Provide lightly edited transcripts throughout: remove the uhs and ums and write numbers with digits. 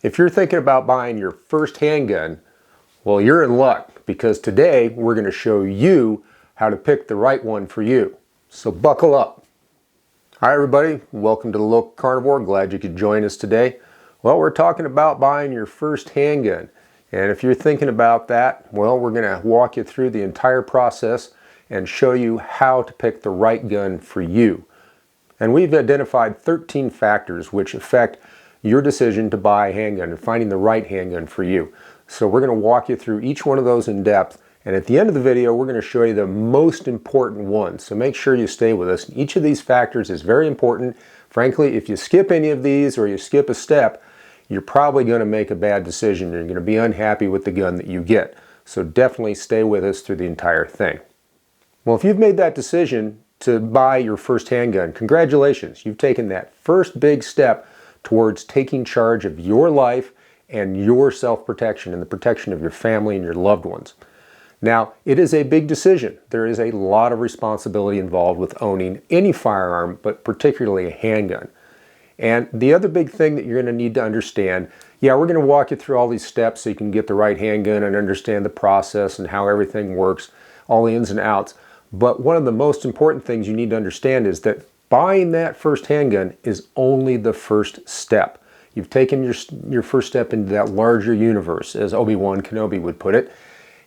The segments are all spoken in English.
If you're thinking about buying your first handgun, well, you're in luck, because today we're going to show you how to pick the right one for you. So buckle up. Hi everybody, welcome to the Local Carnivore. Glad you could join us today. Well, we're talking about buying your first handgun. And if you're thinking about that, well, we're going to walk you through the entire process and show you how to pick the right gun for you. And we've identified 13 factors which affect your decision to buy a handgun and finding the right handgun for you. So we're going to walk you through each one of those in depth, and at the end of the video we're going to show you the most important ones. So make sure you stay with us. Each of these factors is very important. Frankly, if you skip any of these or you skip a step, you're probably going to make a bad decision. You're going to be unhappy with the gun that you get. So definitely stay with us through the entire thing. Well, if you've made that decision to buy your first handgun, congratulations. You've taken that first big step towards taking charge of your life and your self-protection and the protection of your family and your loved ones. Now, it is a big decision. There is a lot of responsibility involved with owning any firearm, but particularly a handgun. And the other big thing that you're going to need to understand, yeah, we're going to walk you through all these steps so you can get the right handgun and understand the process and how everything works, all the ins and outs. But one of the most important things you need to understand is that buying that first handgun is only the first step. You've taken your first step into that larger universe, as Obi-Wan Kenobi would put it.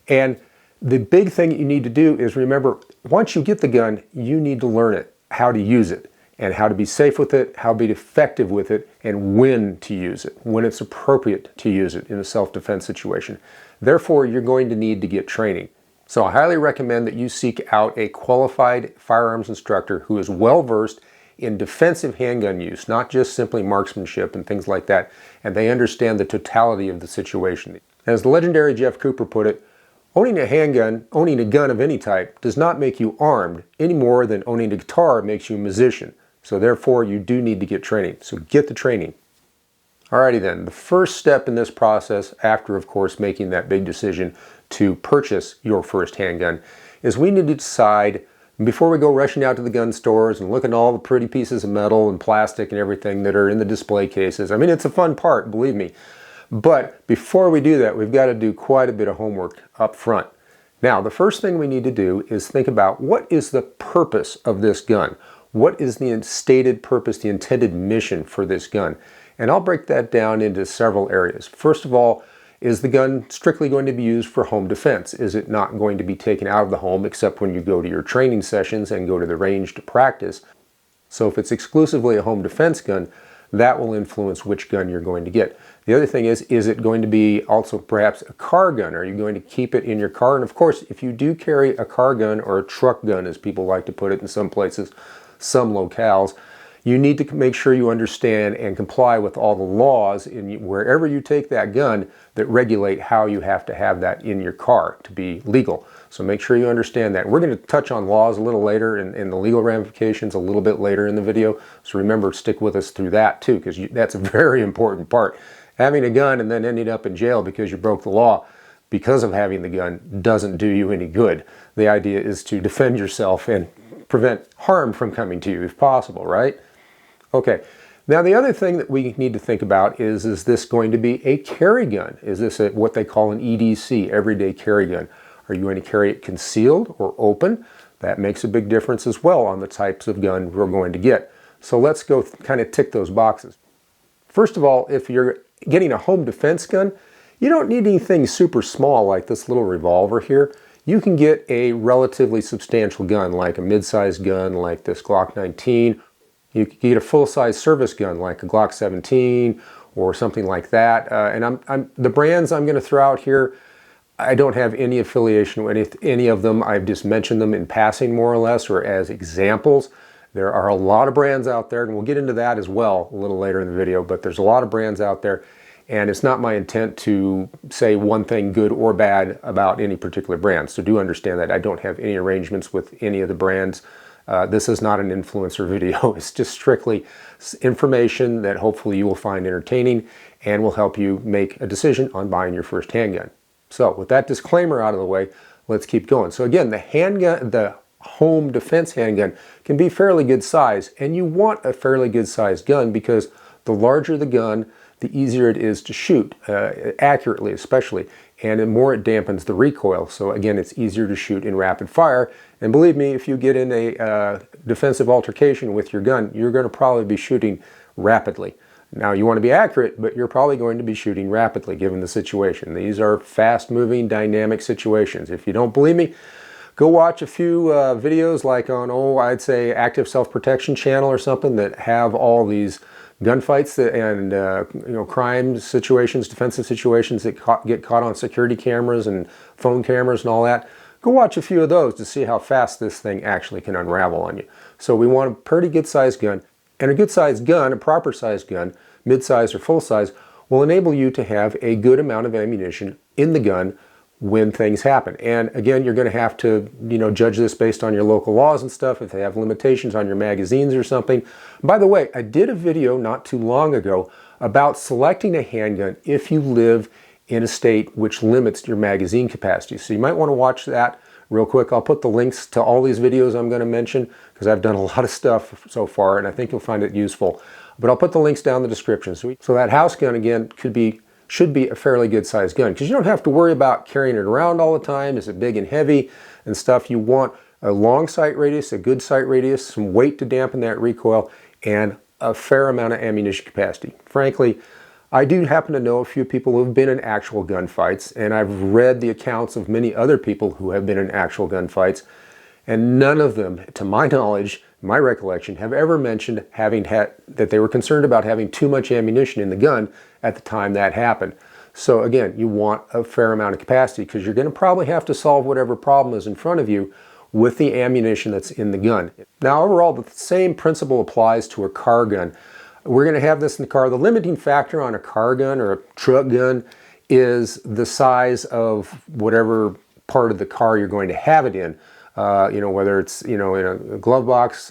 And the big thing that you need to do is remember, once you get the gun, you need to learn it, how to use it, and how to be safe with it, how to be effective with it, and when to use it, when it's appropriate to use it in a self-defense situation. Therefore, you're going to need to get training. So I highly recommend that you seek out a qualified firearms instructor who is well-versed in defensive handgun use, not just simply marksmanship and things like that, and they understand the totality of the situation. As the legendary Jeff Cooper put it, owning a handgun, owning a gun of any type, does not make you armed any more than owning a guitar makes you a musician. So therefore, you do need to get training. So get the training. Alrighty then, the first step in this process, after of course making that big decision to purchase your first handgun, is we need to decide, before we go rushing out to the gun stores and looking at all the pretty pieces of metal and plastic and everything that are in the display cases. I mean, it's a fun part, believe me. But before we do that, we've got to do quite a bit of homework up front. Now, the first thing we need to do is think about, what is the purpose of this gun? What is the stated purpose, the intended mission for this gun? And I'll break that down into several areas. First of all, is the gun strictly going to be used for home defense? Is it not going to be taken out of the home except when you go to your training sessions and go to the range to practice? So if it's exclusively a home defense gun, that will influence which gun you're going to get. The other thing is it going to be also perhaps a car gun? Are you going to keep it in your car? And of course, if you do carry a car gun, or a truck gun as people like to put it in some places, some locales, you need to make sure you understand and comply with all the laws in wherever you take that gun that regulate how you have to have that in your car to be legal. So make sure you understand that. We're going to touch on laws a little later and the legal ramifications a little bit later in the video. So remember, stick with us through that too, because that's a very important part. Having a gun and then ending up in jail because you broke the law because of having the gun doesn't do you any good. The idea is to defend yourself and prevent harm from coming to you if possible, right? Okay, now the other thing that we need to think about is this going to be a carry gun? Is this what they call an EDC, everyday carry gun? Are you going to carry it concealed or open? That makes a big difference as well on the types of gun we're going to get. So let's go kind of tick those boxes. First of all, if you're getting a home defense gun, you don't need anything super small like this little revolver here. You can get a relatively substantial gun, like a mid-sized gun like this Glock 19. You can get a full-size service gun like a Glock 17 or something like that. And the brands I'm going to throw out here, I don't have any affiliation with any of them. I've just mentioned them in passing more or less, or as examples. There are a lot of brands out there, and we'll get into that as well a little later in the video, but there's a lot of brands out there, and it's not my intent to say one thing good or bad about any particular brand. So do understand that I don't have any arrangements with any of the brands. This is not an influencer video. It's just strictly information that hopefully you will find entertaining and will help you make a decision on buying your first handgun. So with that disclaimer out of the way, let's keep going. So again, the handgun, the home defense handgun, can be fairly good size, and you want a fairly good size gun because the larger the gun, the easier it is to shoot accurately, especially, and the more it dampens the recoil. So again, it's easier to shoot in rapid fire. And believe me, if you get in a defensive altercation with your gun, you're going to probably be shooting rapidly. Now, you want to be accurate, but you're probably going to be shooting rapidly given the situation. These are fast-moving, dynamic situations. If you don't believe me, go watch a few videos like on, I'd say Active Self-Protection channel or something that have all these gunfights and crime situations, defensive situations that get caught on security cameras and phone cameras and all that. Go watch a few of those to see how fast this thing actually can unravel on you. So we want a pretty good sized gun. And a good sized gun, a proper sized gun, mid-size or full size, will enable you to have a good amount of ammunition in the gun when things happen. And again, you're going to have to, judge this based on your local laws and stuff, if they have limitations on your magazines or something. By the way, I did a video not too long ago about selecting a handgun if you live in a state which limits your magazine capacity. So you might want to watch that real quick. I'll put the links to all these videos I'm going to mention because I've done a lot of stuff so far and I think you'll find it useful. But I'll put the links down in the description. So that house gun, again, should be a fairly good sized gun because you don't have to worry about carrying it around all the time. Is it big and heavy and stuff? You want a long sight radius, a good sight radius, some weight to dampen that recoil, and a fair amount of ammunition capacity. Frankly, I do happen to know a few people who have been in actual gunfights, and I've read the accounts of many other people who have been in actual gunfights, and none of them, to my knowledge, my recollection, have ever mentioned that they were concerned about having too much ammunition in the gun at the time that happened. So again, you want a fair amount of capacity because you're going to probably have to solve whatever problem is in front of you with the ammunition that's in the gun. Now overall, the same principle applies to a car gun. We're going to have this in the car. The limiting factor on a car gun or a truck gun is the size of whatever part of the car you're going to have it in. Whether it's, in a glove box,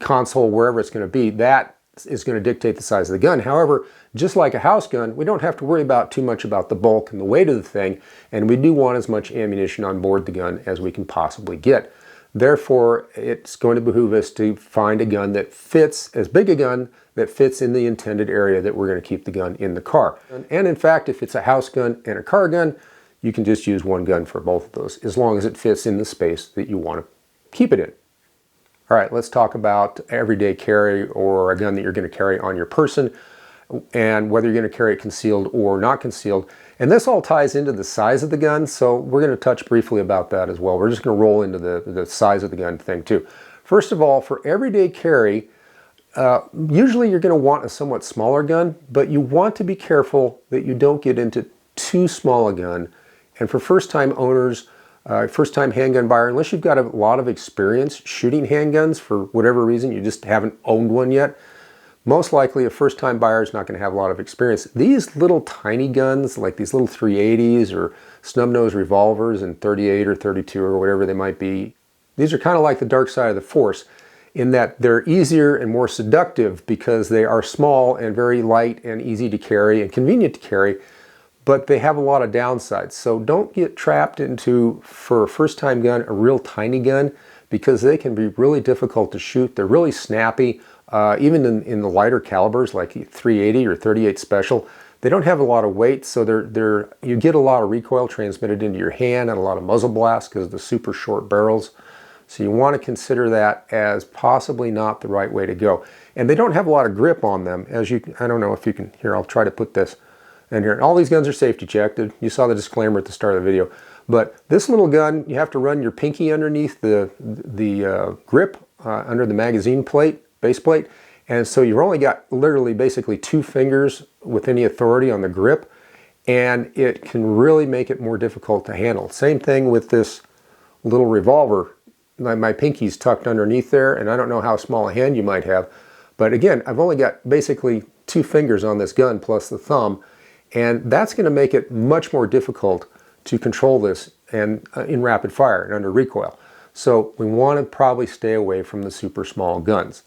console, wherever it's going to be, that is going to dictate the size of the gun. However, just like a house gun, we don't have to worry too much about the bulk and the weight of the thing, and we do want as much ammunition on board the gun as we can possibly get. Therefore, it's going to behoove us to find a gun that fits, as big a gun that fits in the intended area that we're going to keep the gun in the car. And in fact, if it's a house gun and a car gun, you can just use one gun for both of those, as long as it fits in the space that you want to keep it in. All right, let's talk about everyday carry or a gun that you're going to carry on your person and whether you're going to carry it concealed or not concealed. And this all ties into the size of the gun, so we're going to touch briefly about that as well. We're just going to roll into the size of the gun thing too. First of all, for everyday carry, usually you're going to want a somewhat smaller gun, but you want to be careful that you don't get into too small a gun. And for first-time owners, first-time handgun buyer, unless you've got a lot of experience shooting handguns for whatever reason, you just haven't owned one yet, most likely a first-time buyer is not going to have a lot of experience. These little tiny guns, like these little 380s or snub-nose revolvers and 38 or 32 or whatever they might be, these are kind of like the dark side of the force in that they're easier and more seductive because they are small and very light and easy to carry and convenient to carry, but they have a lot of downsides. So don't get trapped into, for a first-time gun, a real tiny gun because they can be really difficult to shoot. They're really snappy. Even in the lighter calibers like 380 or 38 Special, they don't have a lot of weight, so you get a lot of recoil transmitted into your hand and a lot of muzzle blast because of the super short barrels. So you want to consider that as possibly not the right way to go. And they don't have a lot of grip on them. I don't know if you can, here, I'll try to put this in here. All these guns are safety checked. You saw the disclaimer at the start of the video. But this little gun, you have to run your pinky underneath the grip under the magazine plate, base plate. And so you've only got literally basically 2 fingers with any authority on the grip. And it can really make it more difficult to handle. Same thing with this little revolver. My pinky's tucked underneath there, and I don't know how small a hand you might have. But again, I've only got basically 2 fingers on this gun plus the thumb. And that's going to make it much more difficult to control this and in rapid fire and under recoil. So we want to probably stay away from the super small guns.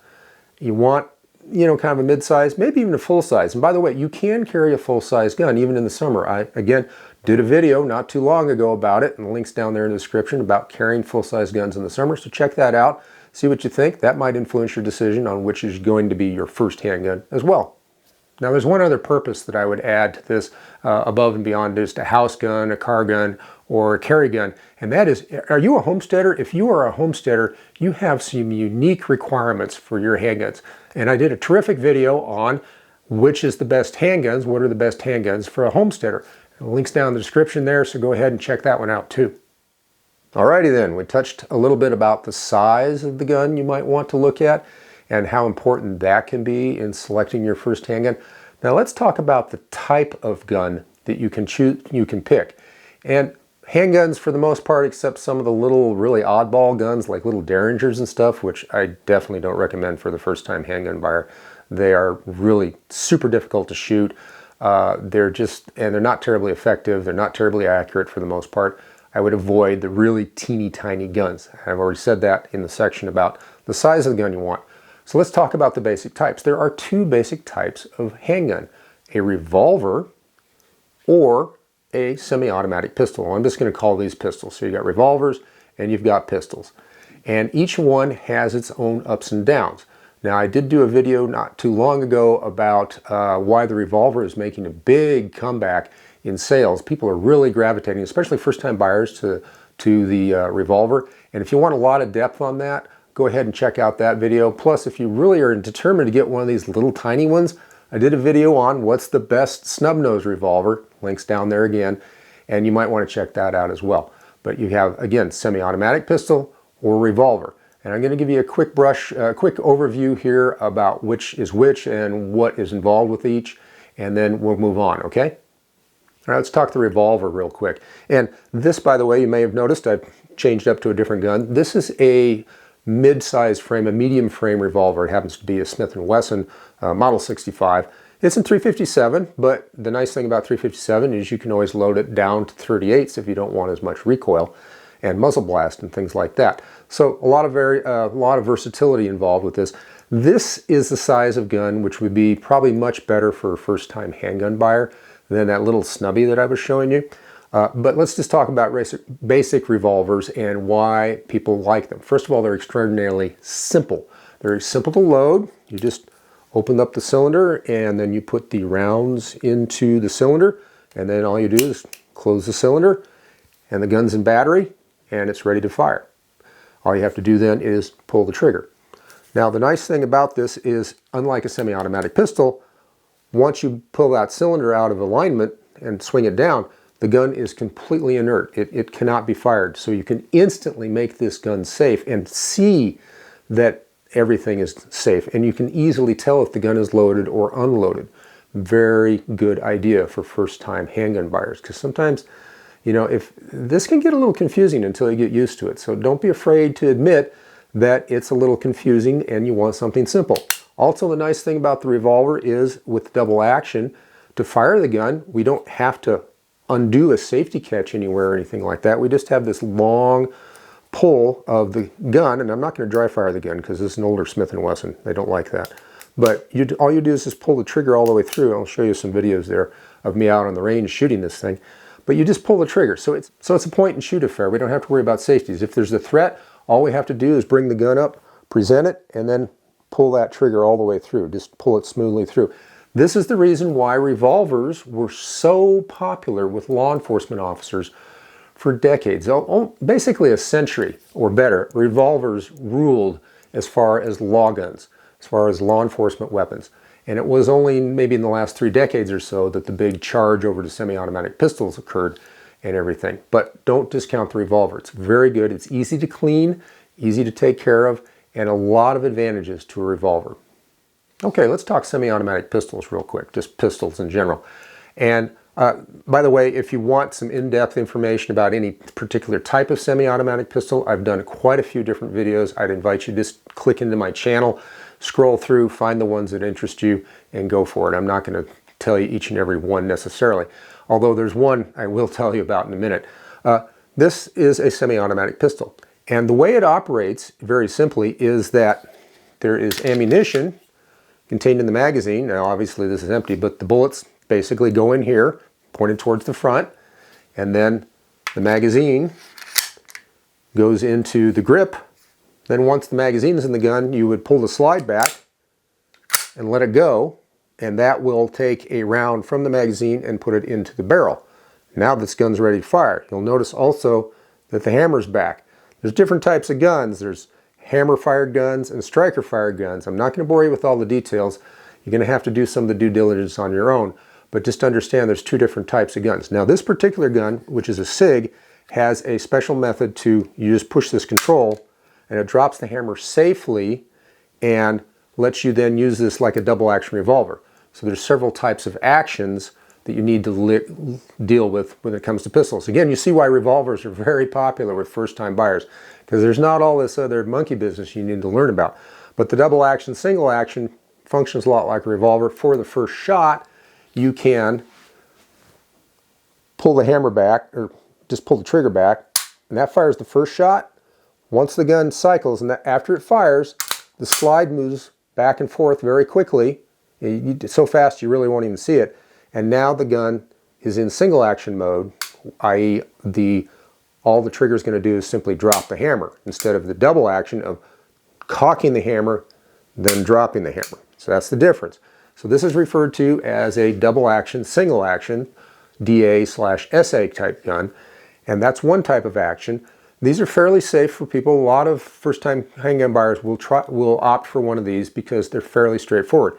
You want, kind of a mid-size, maybe even a full-size. And by the way, you can carry a full-size gun even in the summer. I, again, did a video not too long ago about it, and the link's down there in the description about carrying full-size guns in the summer. So check that out. See what you think. That might influence your decision on which is going to be your first handgun as well. Now there's one other purpose that I would add to this above and beyond just a house gun, a car gun, or a carry gun, and that is, are you a homesteader? If you are a homesteader, you have some unique requirements for your handguns. And I did a terrific video on which is the best handguns, what are the best handguns for a homesteader. The link's down in the description there, so go ahead and check that one out too. Alrighty then, we touched a little bit about the size of the gun you might want to look at and how important that can be in selecting your first handgun. Now let's talk about the type of gun that you can choose, you can pick. And handguns, for the most part, except some of the little really oddball guns like little Derringers and stuff, which I definitely don't recommend for the first time handgun buyer. They are really super difficult to shoot. They're not terribly effective. They're not terribly accurate for the most part. I would avoid the really teeny tiny guns. I've already said that in the section about the size of the gun you want. So let's talk about the basic types. There are two basic types of handgun: a revolver or a semi-automatic pistol. I'm just going to call these pistols. So you got revolvers and you've got pistols. And each one has its own ups and downs. Now I did do a video not too long ago about why the revolver is making a big comeback in sales. People are really gravitating, especially first-time buyers, to the revolver. And if you want a lot of depth on that, go ahead and check out that video. Plus, if you really are determined to get one of these little tiny ones, I did a video on what's the best snub-nose revolver. Links down there again, and you might want to check that out as well. But you have, again, semi-automatic pistol or revolver. And I'm going to give you a quick overview here about which is which and what is involved with each, and then we'll move on, okay? All right, let's talk the revolver real quick. And this, by the way, you may have noticed I've changed up to a different gun. This is a mid-size frame, a medium frame revolver. It happens to be a Smith & Wesson Model 65. It's in .357, but the nice thing about .357 is you can always load it down to .38s if you don't want as much recoil and muzzle blast and things like that. So a lot of versatility involved with this. This is the size of gun which would be probably much better for a first-time handgun buyer than that little snubby that I was showing you. But let's just talk about basic revolvers and why people like them. First of all, they're extraordinarily simple. They're simple to load. You just open up the cylinder and then you put the rounds into the cylinder, and then all you do is close the cylinder and the gun's in battery and it's ready to fire. All you have to do then is pull the trigger. Now the nice thing about this is, unlike a semi-automatic pistol, once you pull that cylinder out of alignment and swing it down, the gun is completely inert. It cannot be fired. So you can instantly make this gun safe and see that everything is safe. And you can easily tell if the gun is loaded or unloaded. Very good idea for first-time handgun buyers, because sometimes, you know, if this can get a little confusing until you get used to it. So don't be afraid to admit that it's a little confusing and you want something simple. Also, the nice thing about the revolver is with double action, to fire the gun, we don't have to undo a safety catch anywhere or anything like that. We just have this long pull of the gun, and I'm not going to dry fire the gun because this is an older Smith & Wesson. They don't like that. But all you do is just pull the trigger all the way through. I'll show you some videos there of me out on the range shooting this thing. But you just pull the trigger. So it's a point and shoot affair. We don't have to worry about safeties. If there's a threat, all we have to do is bring the gun up, present it, and then pull that trigger all the way through. Just pull it smoothly through. This is the reason why revolvers were so popular with law enforcement officers for decades. Basically a century or better, revolvers ruled as far as law guns, as far as law enforcement weapons. And it was only maybe in the last 3 decades or so that the big charge over to semi-automatic pistols occurred and everything. But don't discount the revolver. It's very good. It's easy to clean, easy to take care of, and a lot of advantages to a revolver. Okay, let's talk semi-automatic pistols real quick, just pistols in general. And by the way, if you want some in-depth information about any particular type of semi-automatic pistol, I've done quite a few different videos. I'd invite you to just click into my channel, scroll through, find the ones that interest you, and go for it. I'm not going to tell you each and every one necessarily, although there's one I will tell you about in a minute. This is a semi-automatic pistol. And the way it operates, very simply, is that there is ammunition contained in the magazine. Now obviously this is empty, but the bullets basically go in here, pointed towards the front, and then the magazine goes into the grip. Then once the magazine is in the gun, you would pull the slide back and let it go, and that will take a round from the magazine and put it into the barrel. Now this gun's ready to fire. You'll notice also that the hammer's back. There's different types of guns. There's hammer-fired guns and striker-fired guns. I'm not going to bore you with all the details. You're going to have to do some of the due diligence on your own, but just understand there's two different types of guns. Now this particular gun, which is a SIG, has a special method to, you just push this control and it drops the hammer safely and lets you then use this like a double action revolver. So there's several types of actions that you need to deal with when it comes to pistols. Again, you see why revolvers are very popular with first-time buyers, because there's not all this other monkey business you need to learn about. But the double action, single action functions a lot like a revolver. For the first shot, you can pull the hammer back, or just pull the trigger back, and that fires the first shot. Once the gun cycles, and after it fires, the slide moves back and forth very quickly, so fast you really won't even see it. And now the gun is in single action mode, i.e. all the trigger is going to do is simply drop the hammer, instead of the double action of cocking the hammer, then dropping the hammer. So that's the difference. So this is referred to as a double action, single action, DA/SA type gun, and that's one type of action. These are fairly safe for people. A lot of first-time handgun buyers will opt for one of these because they're fairly straightforward.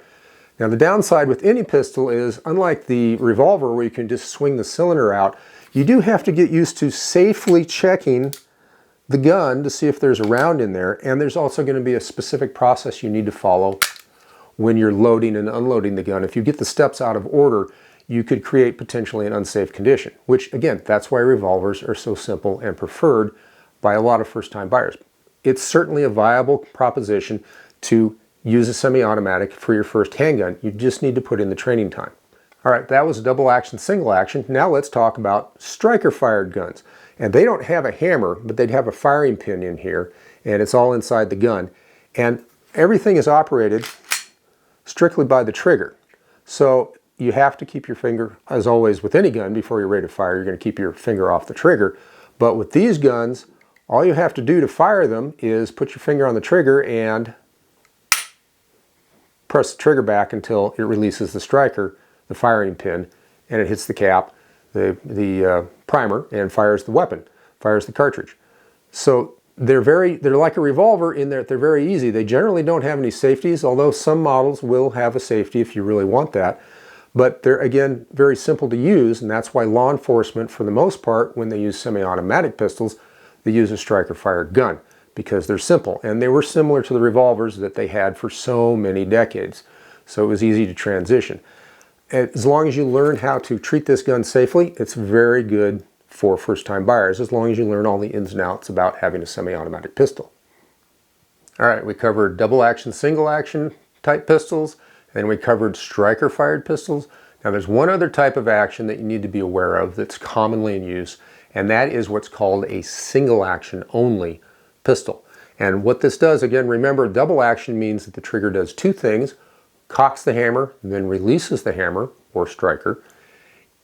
Now the downside with any pistol is, unlike the revolver where you can just swing the cylinder out, you do have to get used to safely checking the gun to see if there's a round in there, and there's also going to be a specific process you need to follow when you're loading and unloading the gun. If you get the steps out of order, you could create potentially an unsafe condition, which again, that's why revolvers are so simple and preferred by a lot of first-time buyers. It's certainly a viable proposition to use a semi-automatic for your first handgun. You just need to put in the training time. All right, that was double action, single action. Now let's talk about striker-fired guns. And they don't have a hammer, but they'd have a firing pin in here, and it's all inside the gun. And everything is operated strictly by the trigger. So you have to keep your finger, as always with any gun, before you're ready to fire, you're going to keep your finger off the trigger. But with these guns, all you have to do to fire them is put your finger on the trigger and press the trigger back until it releases the striker, the firing pin, and it hits the cap, the primer, and fires the weapon, fires the cartridge. So they're like a revolver in that they're very easy. They generally don't have any safeties, although some models will have a safety if you really want that. But they're, again, very simple to use, and that's why law enforcement, for the most part, when they use semi-automatic pistols, they use a striker-fired gun, because they're simple. And they were similar to the revolvers that they had for so many decades. So it was easy to transition. As long as you learn how to treat this gun safely, it's very good for first-time buyers, as long as you learn all the ins and outs about having a semi-automatic pistol. All right, we covered double action, single action type pistols, and then we covered striker-fired pistols. Now there's one other type of action that you need to be aware of that's commonly in use, and that is what's called a single action only pistol. And what this does, again, remember, double action means that the trigger does two things: cocks the hammer, then releases the hammer, or striker.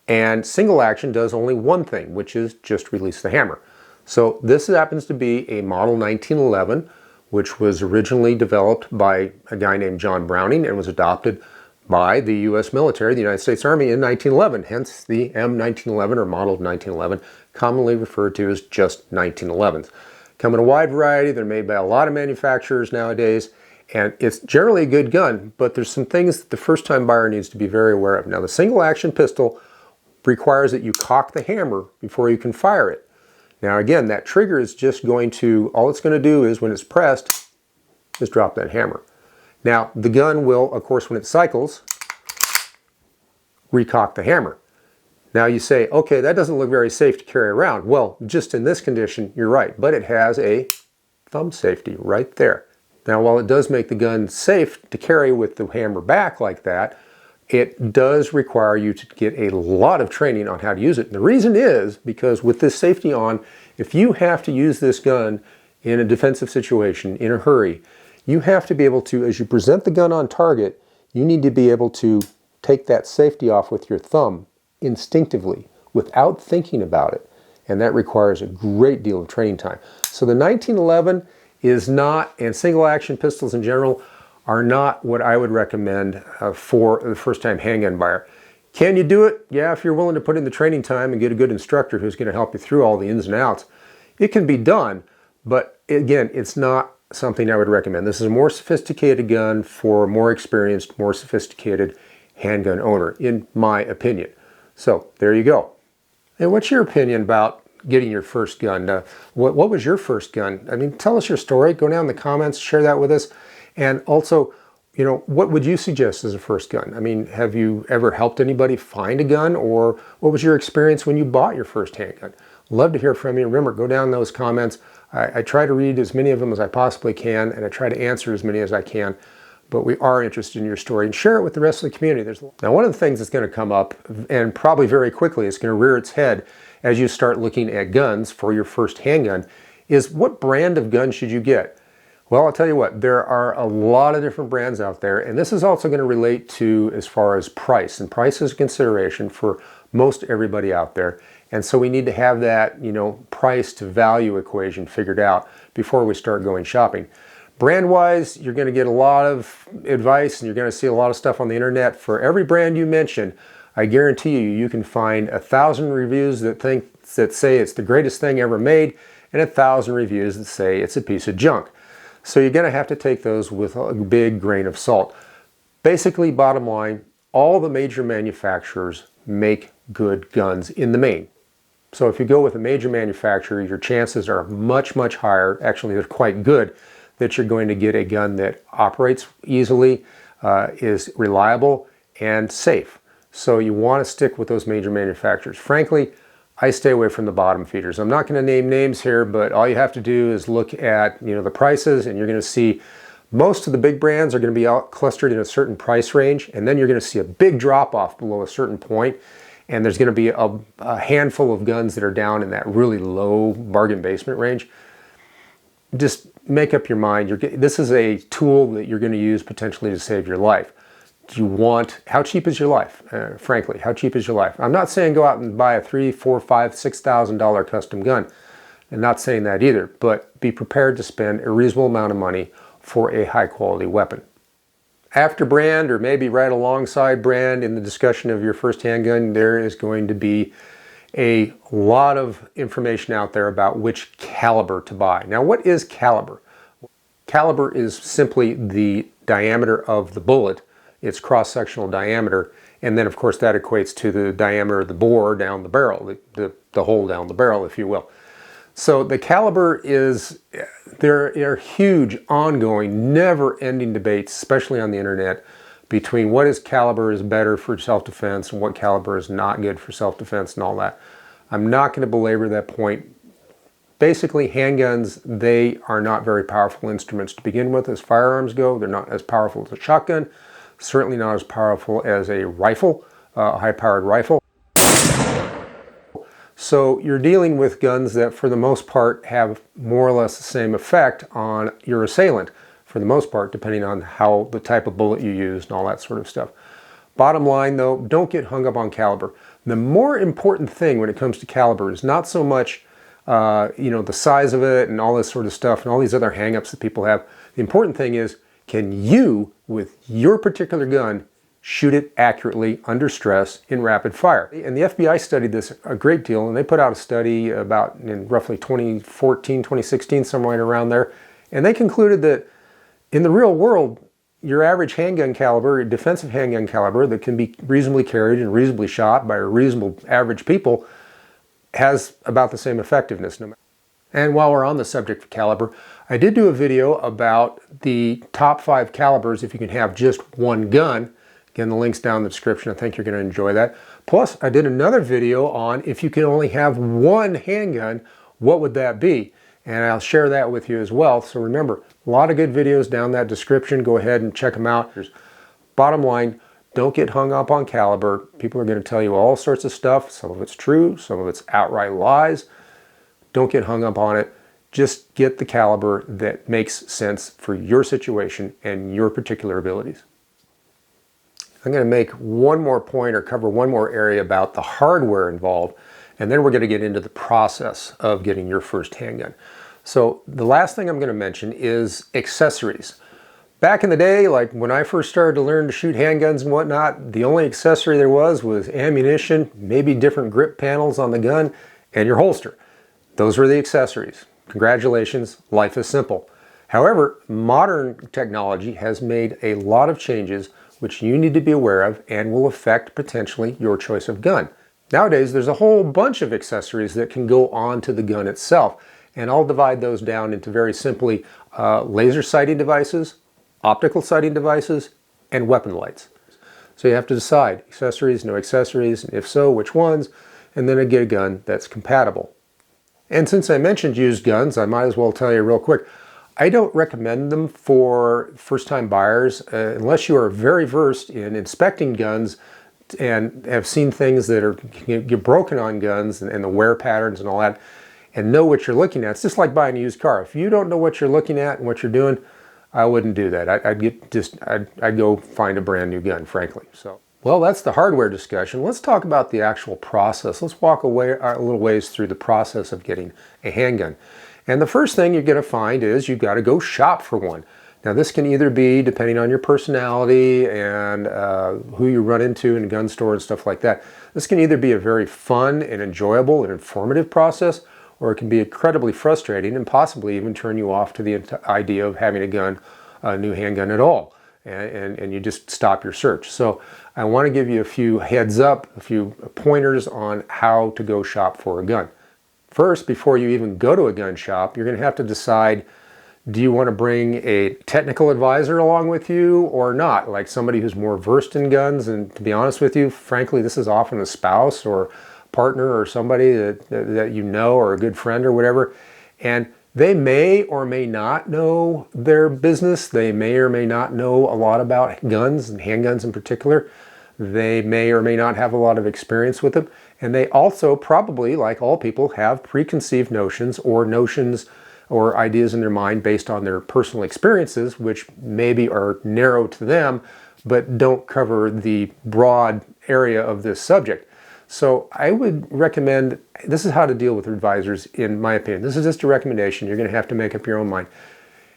And single action does only one thing, which is just release the hammer. So this happens to be a model 1911, which was originally developed by a guy named John Browning and was adopted by the U.S. military, the United States Army, in 1911. Hence the M1911, or model of 1911, commonly referred to as just 1911s. Come in a wide variety. They're made by a lot of manufacturers nowadays, and it's generally a good gun, but there's some things that the first-time buyer needs to be very aware of. Now, the single-action pistol requires that you cock the hammer before you can fire it. Now, again, that trigger is just going to, all it's going to do is, when it's pressed, is drop that hammer. Now, the gun will, of course, when it cycles, recock the hammer. Now you say, okay, that doesn't look very safe to carry around. Well, just in this condition, you're right, but it has a thumb safety right there. Now, while it does make the gun safe to carry with the hammer back like that, it does require you to get a lot of training on how to use it. And the reason is because with this safety on, if you have to use this gun in a defensive situation, in a hurry, you have to be able to, as you present the gun on target, you need to be able to take that safety off with your thumb instinctively without thinking about it. And that requires a great deal of training time. So the 1911 is not, and single action pistols in general are not what I would recommend for the first-time handgun buyer. Can you do it? Yeah, if you're willing to put in the training time and get a good instructor who's going to help you through all the ins and outs, it can be done. But again, it's not something I would recommend. This is a more sophisticated gun for a more experienced, more sophisticated handgun owner, in my opinion. So there you go. And what's your opinion about getting your first gun? What was your first gun? I mean, tell us your story. Go down in the comments, share that with us. And also, you know, what would you suggest as a first gun? I mean, have you ever helped anybody find a gun, or what was your experience when you bought your first handgun? Love to hear from you. Remember, go down in those comments. I try to read as many of them as I possibly can, and I try to answer as many as I can. But we are interested in your story, and share it with the rest of the community. Now, one of the things that's going to come up, and probably very quickly, it's going to rear its head as you start looking at guns for your first handgun, is what brand of gun should you get? Well, I'll tell you what, there are a lot of different brands out there, and this is also going to relate to as far as price, and price is a consideration for most everybody out there. And so we need to have that, you know, price to value equation figured out before we start going shopping. Brand-wise, you're going to get a lot of advice, and you're going to see a lot of stuff on the internet. For every brand you mention, I guarantee you, you can find 1,000 reviews that say it's the greatest thing ever made, and 1,000 reviews that say it's a piece of junk. So you're going to have to take those with a big grain of salt. Basically, bottom line, all the major manufacturers make good guns in the main. So if you go with a major manufacturer, your chances are much, much higher. Actually, they're quite good that you're going to get a gun that operates easily, is reliable, and safe. So you want to stick with those major manufacturers. Frankly, I stay away from the bottom feeders. I'm not going to name names here, but all you have to do is look at, you know, the prices, and you're going to see most of the big brands are going to be out clustered in a certain price range, and then you're going to see a big drop off below a certain point, and there's going to be a handful of guns that are down in that really low bargain basement range. Just make up your mind. This is a tool that you're going to use potentially to save your life. Do you want, how cheap is your life? Frankly, how cheap is your life? I'm not saying go out and buy a $3,000, $4,000, $5,000, $6,000 custom gun. I'm not saying that either, but be prepared to spend a reasonable amount of money for a high quality weapon. After brand, or maybe right alongside brand in the discussion of your first handgun, there is going to be a lot of information out there about which caliber to buy. Now, what is caliber? Caliber is simply the diameter of the bullet, its cross-sectional diameter, and then of course that equates to the diameter of the bore down the barrel, the hole down the barrel, if you will. So the caliber is, there are huge, ongoing, never-ending debates, especially on the internet, between what is caliber is better for self-defense and what caliber is not good for self-defense and all that. I'm not going to belabor that point. Basically, handguns, they are not very powerful instruments to begin with as firearms go. They're not as powerful as a shotgun, certainly not as powerful as a rifle, a high-powered rifle. So you're dealing with guns that for the most part have more or less the same effect on your assailant, for the most part, depending on how the type of bullet you use and all that sort of stuff. Bottom line though, don't get hung up on caliber. The more important thing when it comes to caliber is not so much you know, the size of it and all this sort of stuff and all these other hang-ups that people have. The important thing is, can you, with your particular gun, shoot it accurately under stress in rapid fire? And the FBI studied this a great deal, and they put out a study about in roughly 2014, 2016, somewhere around there, and they concluded that in the real world, your average handgun caliber, defensive handgun caliber that can be reasonably carried and reasonably shot by reasonable average people has about the same effectiveness. And while we're on the subject of caliber, I did do a video about the top 5 calibers if you can have just one gun. Again, the link's down in the description. I think you're going to enjoy that. Plus, I did another video on if you can only have one handgun, what would that be? And I'll share that with you as well. So remember, a lot of good videos down that description. Go ahead and check them out. Bottom line, don't get hung up on caliber. People are going to tell you all sorts of stuff. Some of it's true, some of it's outright lies. Don't get hung up on it. Just get the caliber that makes sense for your situation and your particular abilities. I'm going to make one more point or cover one more area about the hardware involved, and then we're going to get into the process of getting your first handgun. So the last thing I'm going to mention is accessories. Back in the day, like when I first started to learn to shoot handguns and whatnot, the only accessory there was ammunition, maybe different grip panels on the gun, and your holster. Those were the accessories. Congratulations, life is simple. However, modern technology has made a lot of changes which you need to be aware of and will affect potentially your choice of gun. Nowadays, there's a whole bunch of accessories that can go onto the gun itself, and I'll divide those down into very simply laser sighting devices, optical sighting devices, and weapon lights. So you have to decide accessories, no accessories, and if so, which ones, and then get a gun that's compatible. And since I mentioned used guns, I might as well tell you real quick, I don't recommend them for first-time buyers unless you are very versed in inspecting guns and have seen things that get broken on guns and the wear patterns and all that, and know what you're looking at. It's just like buying a used car. If you don't know what you're looking at and what you're doing, I wouldn't do that. I'd go find a brand new gun, frankly. So, well, that's the hardware discussion. Let's talk about the actual process. Let's walk away a little ways through the process of getting a handgun. And the first thing you're going to find is you've got to go shop for one. Now, this can either be, depending on your personality and who you run into in a gun store and stuff like that, this can either be a very fun and enjoyable and informative process, or it can be incredibly frustrating and possibly even turn you off to the idea of having a new handgun at all, and you just stop your search. So I want to give you a few heads up, a few pointers on how to go shop for a gun. First, before you even go to a gun shop, you're going to have to decide, do you want to bring a technical advisor along with you or not? Like somebody who's more versed in guns, and to be honest with you, frankly, this is often a spouse or partner or somebody that you know, or a good friend or whatever, and they may or may not know their business. They may or may not know a lot about guns and handguns in particular. They may or may not have a lot of experience with them, and they also probably, like all people, have preconceived notions or ideas in their mind based on their personal experiences, which maybe are narrow to them but don't cover the broad area of this subject. So I would recommend, this is how to deal with advisors in my opinion. This is just a recommendation. You're going to have to make up your own mind.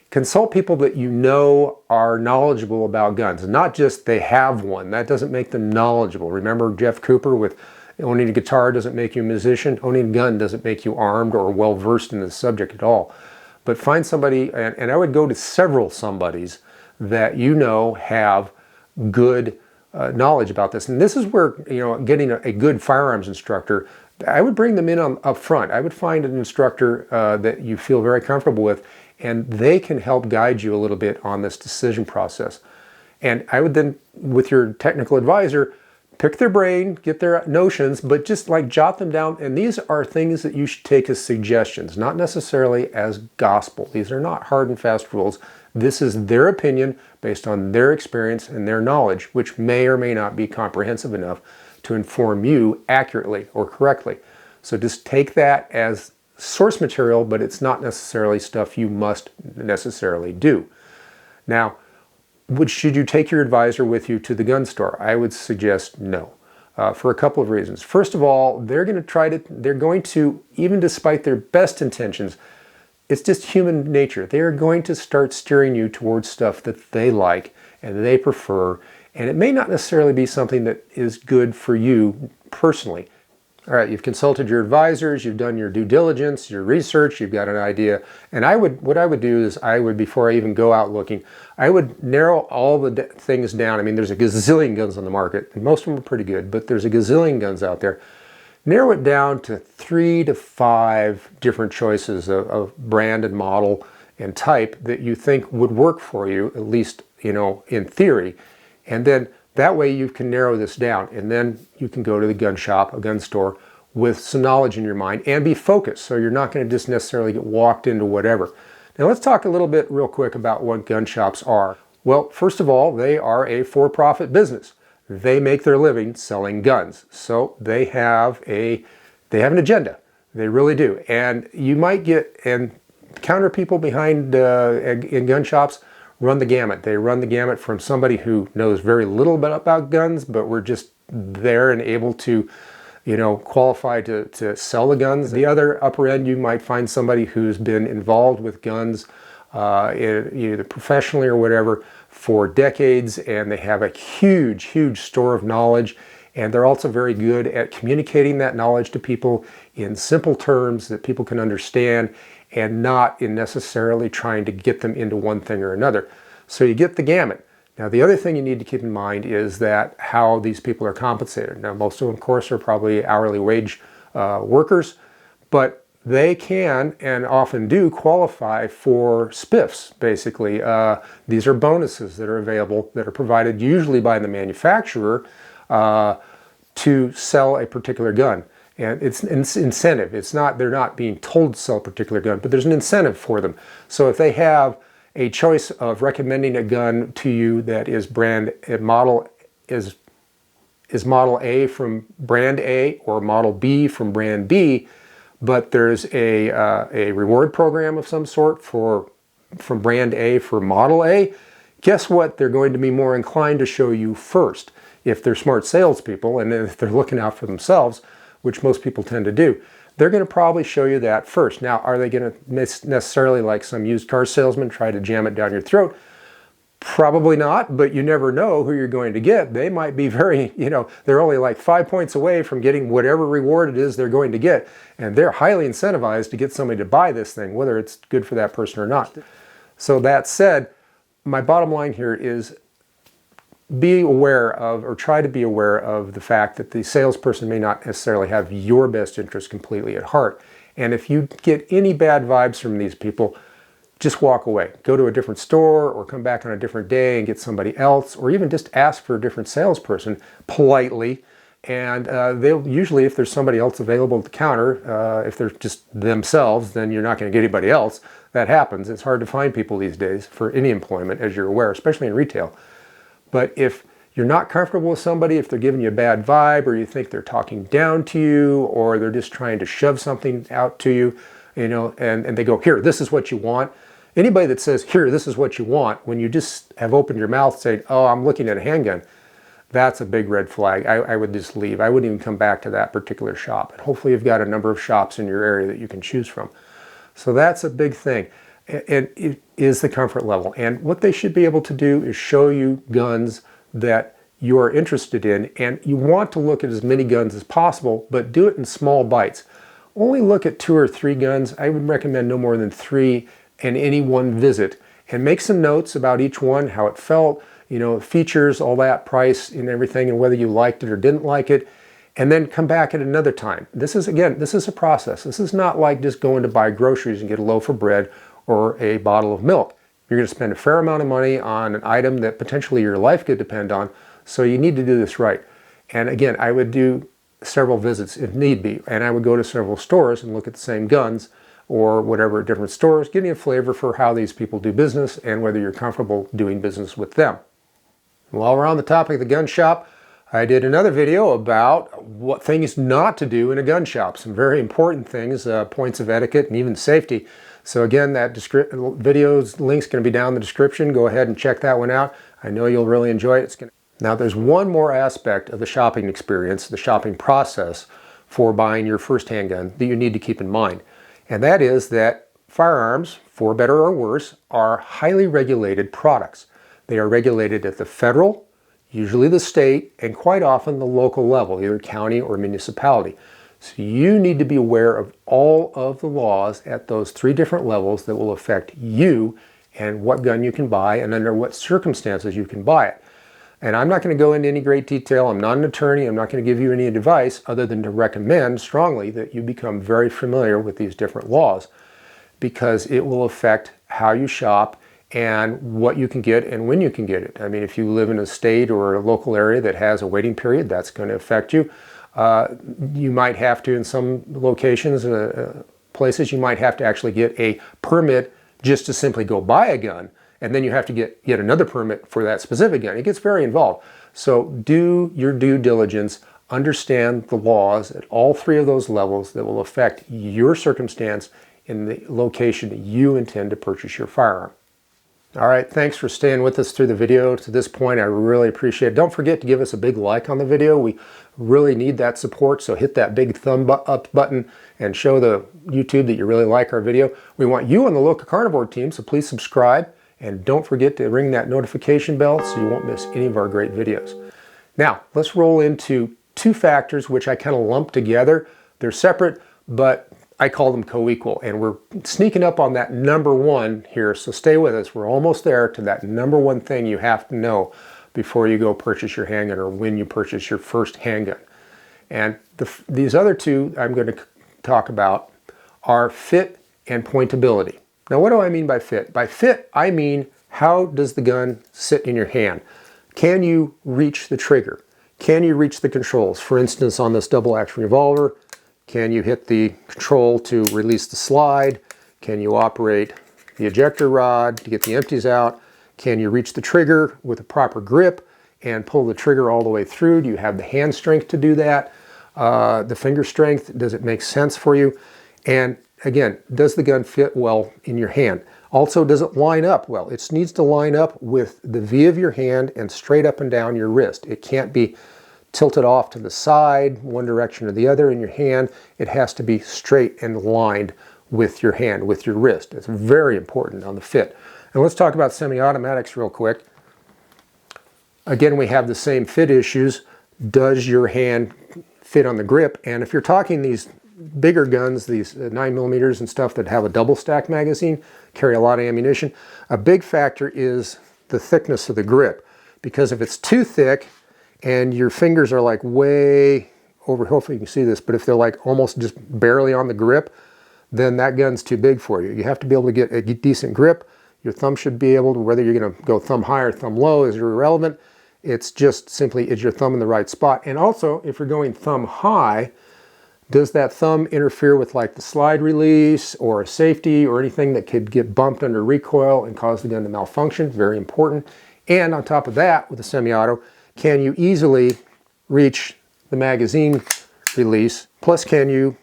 Consult people that you know are knowledgeable about guns, not just they have one. That doesn't make them knowledgeable. Remember Jeff Cooper with owning a guitar doesn't make you a musician. Owning a gun doesn't make you armed or well versed in the subject at all. But find somebody, and I would go to several somebodies that you know have good knowledge about this. And this is where, getting a good firearms instructor, I would bring them in up front. I would find an instructor that you feel very comfortable with, and they can help guide you a little bit on this decision process. And I would then, with your technical advisor, pick their brain, get their notions, but just like jot them down. And these are things that you should take as suggestions, not necessarily as gospel. These are not hard and fast rules. This is their opinion based on their experience and their knowledge, which may or may not be comprehensive enough to inform you accurately or correctly. So just take that as source material, but it's not necessarily stuff you must necessarily do. Now, should you take your advisor with you to the gun store? I would suggest no, for a couple of reasons. First of all, they're going to, even despite their best intentions, it's just human nature. They are going to start steering you towards stuff that they like and they prefer, and it may not necessarily be something that is good for you personally. All right, you've consulted your advisors, you've done your due diligence, your research, you've got an idea. And what I would do is before I even go out looking, I would narrow all the things down. I mean, there's a gazillion guns on the market, and most of them are pretty good, but there's a gazillion guns out there. Narrow it down to 3 to 5 different choices of brand and model and type that you think would work for you, at least, in theory. And then that way you can narrow this down, and then you can go to the gun shop, a gun store, with some knowledge in your mind and be focused, so you're not going to just necessarily get walked into whatever. Now let's talk a little bit real quick about what gun shops are. Well, first of all, they are a for-profit business. They make their living selling guns, so they have an agenda. They really do. And you might counter people behind in gun shops run the gamut. They run the gamut from somebody who knows very little about guns, but we're just there and able to, qualify to sell the guns. The other upper end, you might find somebody who's been involved with guns either professionally or whatever, for decades, and they have a huge, huge store of knowledge. And they're also very good at communicating that knowledge to people in simple terms that people can understand, and not in necessarily trying to get them into one thing or another. So you get the gamut. Now, the other thing you need to keep in mind is that how these people are compensated. Now, most of them, of course, are probably hourly wage workers, but they can and often do qualify for spiffs, basically. These are bonuses that are available, that are provided usually by the manufacturer to sell a particular gun. And it's an incentive. It's not, they're not being told to sell a particular gun, but there's an incentive for them. So if they have a choice of recommending a gun to you that is model A from brand A, or model B from brand B, but there's a reward program of some sort from brand A for model A, guess what? They're going to be more inclined to show you first. If they're smart salespeople, and if they're looking out for themselves, which most people tend to do, they're going to probably show you that first. Now, are they going to necessarily, like some used car salesman, try to jam it down your throat? Probably not, but you never know who you're going to get. They might be very, they're only like 5 points away from getting whatever reward it is they're going to get. And they're highly incentivized to get somebody to buy this thing, whether it's good for that person or not. So that said, my bottom line here is be aware of, or try to be aware of, the fact that the salesperson may not necessarily have your best interest completely at heart. And if you get any bad vibes from these people, just walk away. Go to a different store, or come back on a different day and get somebody else, or even just ask for a different salesperson politely. And they'll usually, if there's somebody else available at the counter, if they're just themselves, then you're not going to get anybody else. That happens. It's hard to find people these days for any employment, as you're aware, especially in retail. But if you're not comfortable with somebody, if they're giving you a bad vibe, or you think they're talking down to you, or they're just trying to shove something out to you, and they go, here, this is what you want. Anybody that says, here, this is what you want, when you just have opened your mouth saying, oh, I'm looking at a handgun, that's a big red flag. I would just leave. I wouldn't even come back to that particular shop. And hopefully you've got a number of shops in your area that you can choose from. So that's a big thing. And it is the comfort level. And what they should be able to do is show you guns that you are interested in, and you want to look at as many guns as possible, but do it in small bites. Only look at 2 or 3 guns. I would recommend no more than 3 in any one visit, and make some notes about each one, how it felt, features, all that, price and everything, and whether you liked it or didn't like it, and then come back at another time. This is a process. This is not like just going to buy groceries and get a loaf of bread or a bottle of milk. You're going to spend a fair amount of money on an item that potentially your life could depend on, so you need to do this right. And again, I would do several visits if need be, and I would go to several stores and look at the same guns, or whatever, at different stores, getting a flavor for how these people do business and whether you're comfortable doing business with them. While we're on the topic of the gun shop, I did another video about what things not to do in a gun shop. Some very important things, points of etiquette and even safety. So again, that video's link's going to be down in the description. Go ahead and check that one out. I know you'll really enjoy it. Now, there's one more aspect of the shopping experience, the shopping process for buying your first handgun, that you need to keep in mind. And that is that firearms, for better or worse, are highly regulated products. They are regulated at the federal, usually the state, and quite often the local level, either county or municipality. So you need to be aware of all of the laws at those 3 different levels that will affect you, and what gun you can buy, and under what circumstances you can buy it. And I'm not going to go into any great detail. I'm not an attorney. I'm not going to give you any advice other than to recommend strongly that you become very familiar with these different laws, because it will affect how you shop and what you can get and when you can get it. I mean, if you live in a state or a local area that has a waiting period, that's going to affect you. You might have to, in some locations, places, you might have to actually get a permit just to simply go buy a gun. And then you have to get yet another permit for that specific gun. It gets very involved. So do your due diligence, understand the laws at all 3 of those levels that will affect your circumstance in the location that you intend to purchase your firearm. All right, thanks for staying with us through the video to this point. I really appreciate it. Don't forget to give us a big like on the video. We really need that support, so hit that big thumb up button and show the YouTube that you really like our video. We want you on the local carnivore team, so please subscribe and don't forget to ring that notification bell so you won't miss any of our great videos. Now, let's roll into two factors which I kind of lump together. They're separate, but I call them co-equal, and we're sneaking up on that number one here, so stay with us. We're almost there to that number one thing you have to know before you go purchase your handgun or when you purchase your first handgun. And these other two I'm going to talk about are fit and pointability. Now, what do I mean by fit? By fit, I mean how does the gun sit in your hand? Can you reach the trigger? Can you reach the controls? For instance, on this double action revolver, can you hit the control to release the slide? Can you operate the ejector rod to get the empties out? Can you reach the trigger with a proper grip and pull the trigger all the way through? Do you have the hand strength to do that? The finger strength, does it make sense for you? And again, does the gun fit well in your hand? Also, does it line up well? It needs to line up with the V of your hand and straight up and down your wrist. It can't be tilted off to the side, one direction or the other in your hand. It has to be straight and lined with your hand, with your wrist. It's very important on the fit. And let's talk about semi-automatics real quick. Again, we have the same fit issues. Does your hand fit on the grip? And if you're talking these bigger guns, these 9mm and stuff that have a double stack magazine, carry a lot of ammunition, a big factor is the thickness of the grip. Because if it's too thick, and your fingers are like way over, hopefully you can see this, but if they're like almost just barely on the grip, then that gun's too big for you. You have to be able to get a decent grip. Your thumb should be able to, whether you're going to go thumb high or thumb low is irrelevant. It's just simply, is your thumb in the right spot? And also, if you're going thumb high, does that thumb interfere with like the slide release or a safety or anything that could get bumped under recoil and cause the gun to malfunction? Very important. And on top of that, with the semi-auto, can you easily reach the magazine release? Plus, can you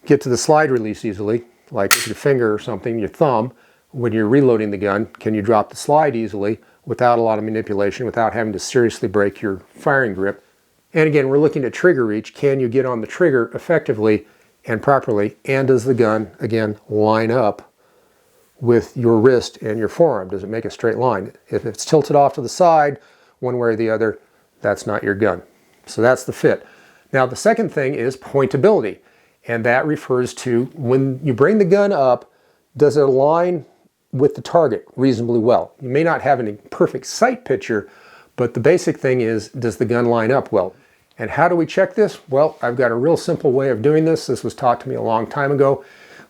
get to the slide release easily, like with your finger or something, your thumb, when you're reloading the gun? Can you drop the slide easily without a lot of manipulation, without having to seriously break your firing grip? And again, we're looking at trigger reach. Can you get on the trigger effectively and properly? And does the gun, again, line up with your wrist and your forearm? Does it make a straight line? If it's tilted off to the side, one way or the other, that's not your gun. So that's the fit. Now, the second thing is pointability. And that refers to when you bring the gun up, does it align with the target reasonably well? You may not have any perfect sight picture, but the basic thing is, does the gun line up well? And how do we check this? Well, I've got a real simple way of doing this. This was taught to me a long time ago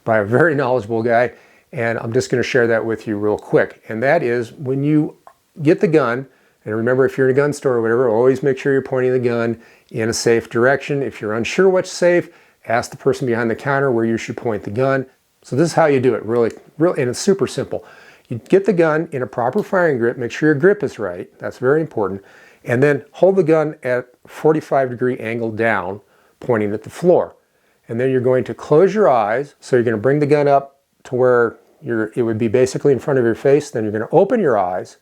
by a very knowledgeable guy. And I'm just going to share that with you real quick. And that is, when you get the gun, and remember, if you're in a gun store or whatever, always make sure you're pointing the gun in a safe direction. If you're unsure what's safe, ask the person behind the counter where you should point the gun. So this is how you do it, really, and it's super simple. You get the gun in a proper firing grip, make sure your grip is right, that's very important, and then hold the gun at 45-degree angle down, pointing at the floor. And then you're going to close your eyes, so you're going to bring the gun up to where it would be basically in front of your face. Then you're going to open your eyes,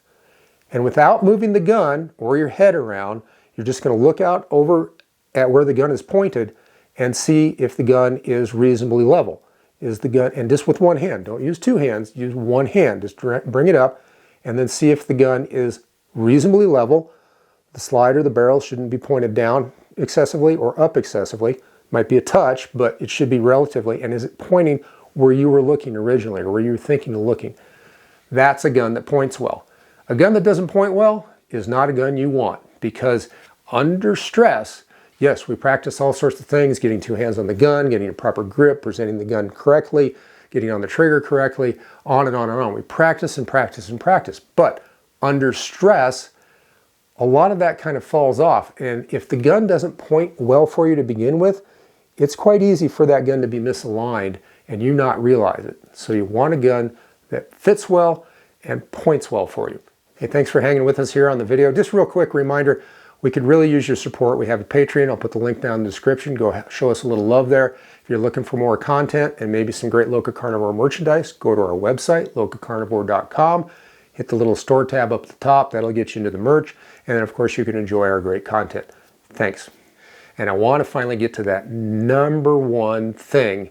and without moving the gun or your head around, you're just going to look out over at where the gun is pointed and see if the gun is reasonably level. Is the gun, and just with one hand, don't use two hands, use one hand, just bring it up and then see if the gun is reasonably level. The slide or the barrel shouldn't be pointed down excessively or up excessively. Might be a touch, but it should be relatively, and is it pointing where you were looking originally or where you were thinking of looking? That's a gun that points well. A gun that doesn't point well is not a gun you want, because under stress, yes, we practice all sorts of things, getting two hands on the gun, getting a proper grip, presenting the gun correctly, getting on the trigger correctly, on and on and on. We practice and practice and practice. But under stress, a lot of that kind of falls off. And if the gun doesn't point well for you to begin with, it's quite easy for that gun to be misaligned and you not realize it. So you want a gun that fits well and points well for you. Hey, thanks for hanging with us here on the video. Just real quick reminder, We could really use your support. We have a Patreon. I'll put the link down in the description. Go show us a little love there. If you're looking for more content and maybe some great Local Carnivore merchandise, go to our website, localcarnivore.com. Hit the little store tab up at the top. That'll get you into the merch. And then, of course, you can enjoy our great content. Thanks. And I want to finally get to that number one thing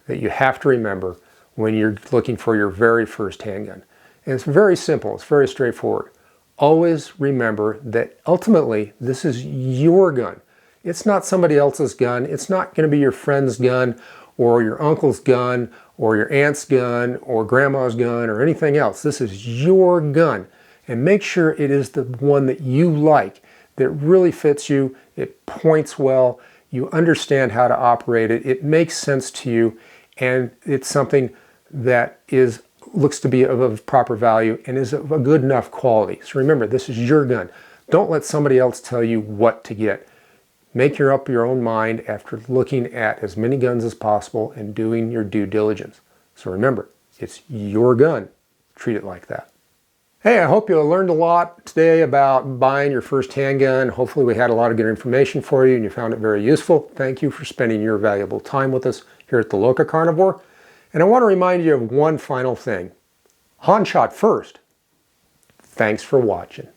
that you have to remember when you're looking for your very first handgun. And it's very simple. It's very straightforward. Always remember that ultimately this is your gun. It's not somebody else's gun. It's not going to be your friend's gun or your uncle's gun or your aunt's gun or grandma's gun or anything else. This is your gun. And make sure it is the one that you like, that really fits you, it points well, you understand how to operate it, it makes sense to you, and it's something that looks to be of proper value and is of a good enough quality. So remember, this is your gun. Don't let somebody else tell you what to get. Make up your own mind after looking at as many guns as possible and doing your due diligence. So remember, it's your gun. Treat it like that. Hey, I hope you learned a lot today about buying your first handgun. Hopefully we had a lot of good information for you and you found it very useful. Thank you for spending your valuable time with us here at the Local Carnivore. And I want to remind you of one final thing. Han shot first. Thanks for watching.